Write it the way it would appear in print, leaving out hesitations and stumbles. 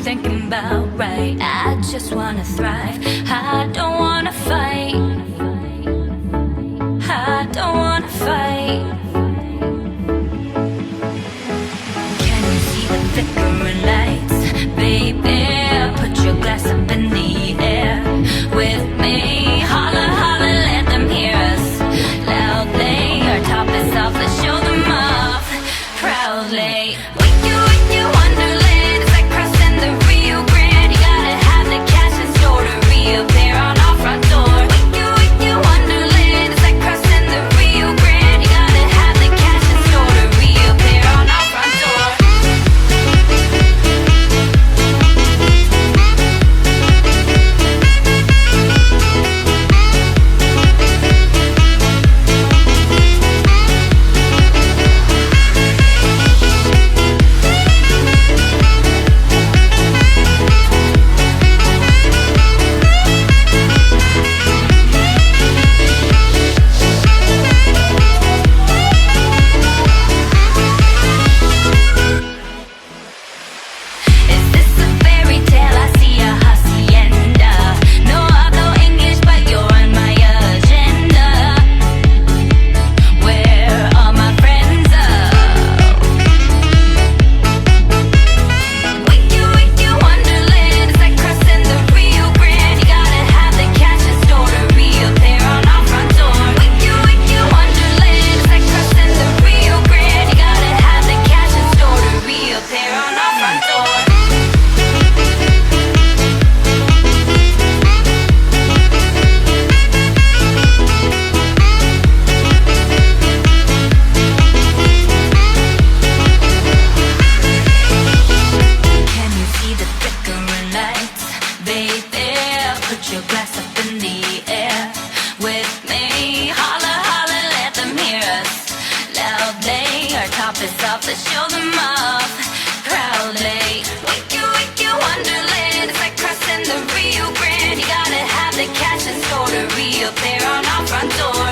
thinking about right. I just wanna thrive, I don't wanna fight, I don't wanna fight. Can you see the flickering lights? Baby, put your glass up in the air with me. Holla, holla, let them hear us loudly. Our top is off, let's show them off proudly. Wake you wonderland. It's like crossing the Rio Grande. You gotta have the cash in store to reappear on our front door. Wake you wonderland. It's like crossing the Rio Grande. You gotta have the cash in store to reappear on our front door. Is this a fairy tale? I see a hacienda. No, I know English, but you're on my agenda. Where are my friends? Wake you wonderland. It's like crossing the Rio Grande. You gotta have the cash in store to reappear on our front door. Wake you wonderland. It's like crossing the Rio Grande. You gotta have the cash in store to reappear on our front door. Can you see the flickering lights? Baby, put your glass up in the air with me. Holla, holla, let them hear us loudly. Our top is off, let's show them off proudly. Wake you wonderland. It's like crossing the Rio Grande. You gotta have the cash in store to reappear on our front door.